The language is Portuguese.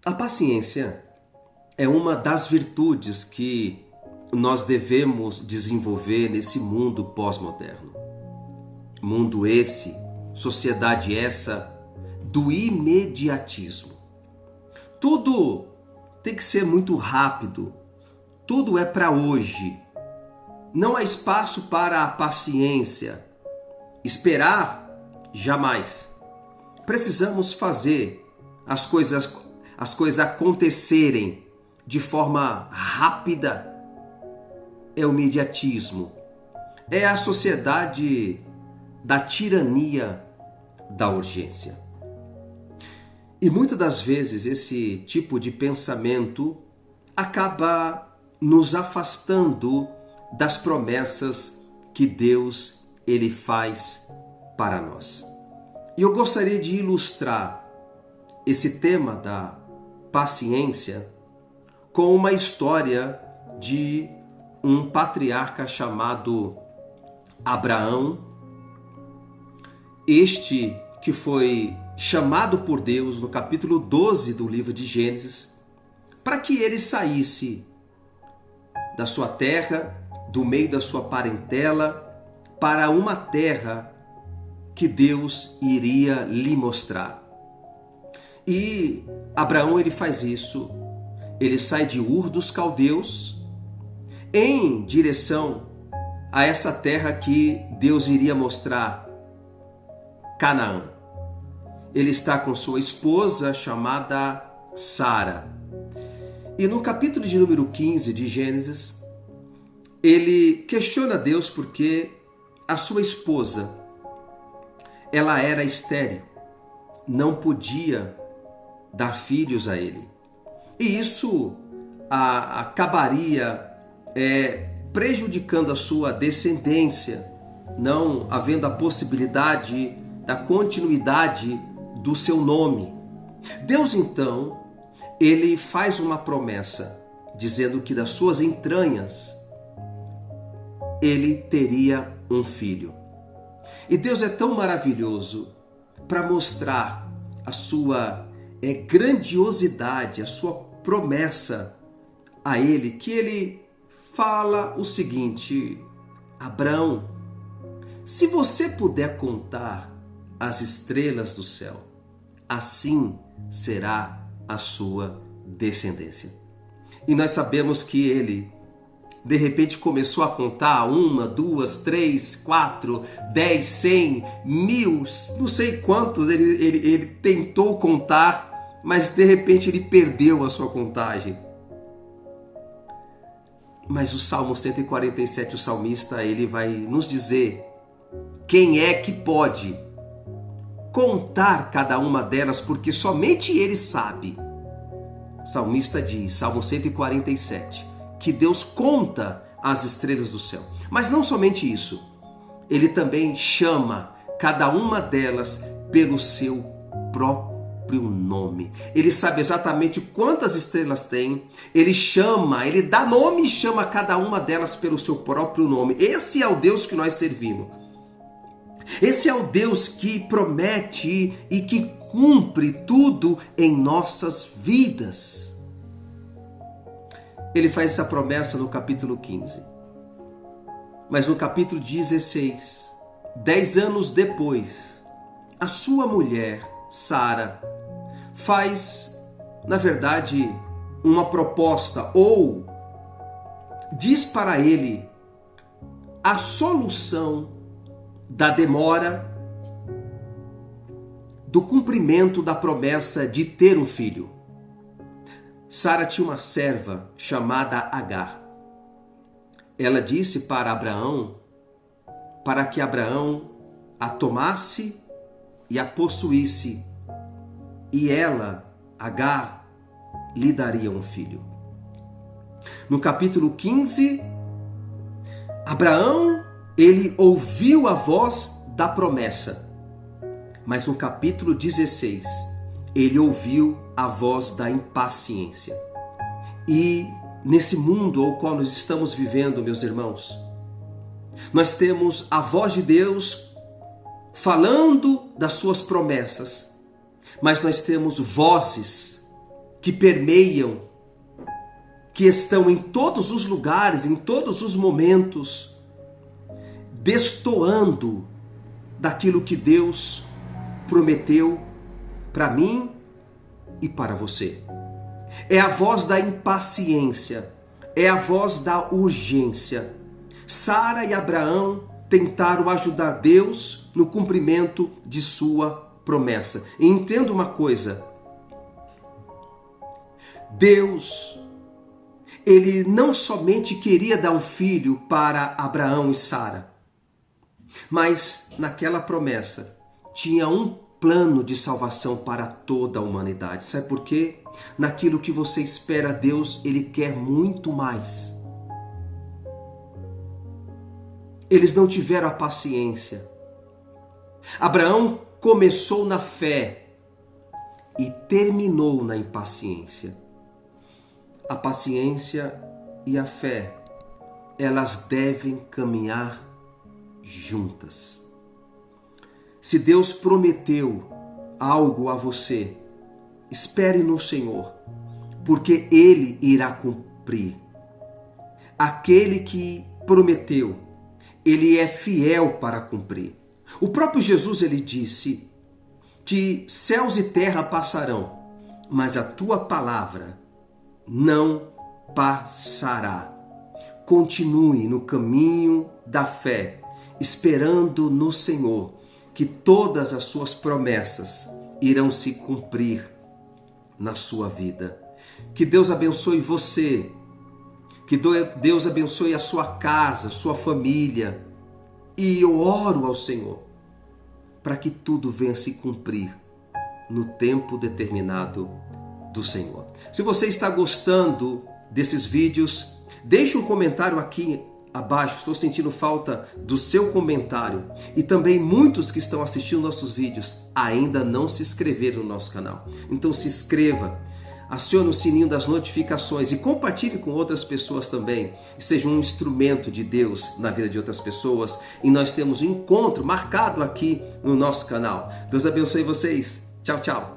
A paciência é uma das virtudes que nós devemos desenvolver nesse mundo pós-moderno. Mundo esse, sociedade essa do imediatismo. Tudo tem que ser muito rápido, tudo é para hoje. Não há espaço para a paciência. Esperar, jamais. Precisamos fazer as coisas acontecerem de forma rápida. É o imediatismo. É a sociedade da tirania da urgência. E muitas das vezes esse tipo de pensamento acaba nos afastando das promessas que Deus ele faz para nós. E eu gostaria de ilustrar esse tema da paciência com uma história de um patriarca chamado Abraão, este que foi chamado por Deus no capítulo 12 do livro de Gênesis, para que ele saísse da sua terra, do meio da sua parentela, para uma terra que Deus iria lhe mostrar. E Abraão ele faz isso, ele sai de Ur dos Caldeus em direção a essa terra que Deus iria mostrar, Canaã. Ele está com sua esposa chamada Sara. E no capítulo de número 15 de Gênesis, ele questiona Deus porque a sua esposa, ela era estéril, não podia dar filhos a ele. E isso acabaria prejudicando a sua descendência, não havendo a possibilidade da continuidade do seu nome. Deus então, ele faz uma promessa, dizendo que das suas entranhas ele teria um filho. E Deus é tão maravilhoso para mostrar a sua grandiosidade, a sua promessa a ele, que ele fala o seguinte: Abraão, se você puder contar as estrelas do céu, assim será a sua descendência. E nós sabemos que ele, de repente, começou a contar 1, 2, 3, 4, 10, 100, 1000, não sei quantos ele tentou contar, mas de repente ele perdeu a sua contagem. Mas o Salmo 147, o salmista, ele vai nos dizer quem é que pode contar cada uma delas, porque somente ele sabe. O salmista diz, Salmo 147, que Deus conta as estrelas do céu. Mas não somente isso, ele também chama cada uma delas pelo seu próprio nome. Ele sabe exatamente quantas estrelas tem, ele dá nome e chama cada uma delas pelo seu próprio nome. Esse é o Deus que nós servimos. Esse é o Deus que promete e que cumpre tudo em nossas vidas. Ele faz essa promessa no capítulo 15. Mas no capítulo 16, 10 anos depois, a sua mulher, Sara, faz, na verdade, uma proposta, ou diz para ele a solução da demora do cumprimento da promessa de ter um filho. Sara tinha uma serva chamada Agar. Ela disse para Abraão para que Abraão a tomasse e a possuísse, e ela, Agar, lhe daria um filho. No capítulo 15, Abraão, ele ouviu a voz da promessa, mas no capítulo 16, ele ouviu a voz da impaciência. E nesse mundo ao qual nós estamos vivendo, meus irmãos, nós temos a voz de Deus falando das suas promessas, mas nós temos vozes que permeiam, que estão em todos os lugares, em todos os momentos, destoando daquilo que Deus prometeu para mim e para você. É a voz da impaciência, é a voz da urgência. Sara e Abraão tentaram ajudar Deus no cumprimento de sua promessa. E entenda uma coisa, Deus, Ele não somente queria dar um filho para Abraão e Sara, mas naquela promessa tinha um plano de salvação para toda a humanidade. Sabe por quê? Naquilo que você espera Deus, Ele quer muito mais. Eles não tiveram a paciência. Abraão começou na fé e terminou na impaciência. A paciência e a fé, elas devem caminhar juntas. Se Deus prometeu algo a você, espere no Senhor, porque Ele irá cumprir. Aquele que prometeu, Ele é fiel para cumprir. O próprio Jesus, ele disse que céus e terra passarão, mas a tua palavra não passará. Continue no caminho da fé, esperando no Senhor, que todas as suas promessas irão se cumprir na sua vida. Que Deus abençoe você, que Deus abençoe a sua casa, sua família. E eu oro ao Senhor para que tudo venha se cumprir no tempo determinado do Senhor. Se você está gostando desses vídeos, deixe um comentário aqui abaixo. Estou sentindo falta do seu comentário. E também muitos que estão assistindo nossos vídeos ainda não se inscreveram no nosso canal. Então se inscreva, acione o sininho das notificações e compartilhe com outras pessoas também. E seja um instrumento de Deus na vida de outras pessoas. E nós temos um encontro marcado aqui no nosso canal. Deus abençoe vocês. Tchau, tchau.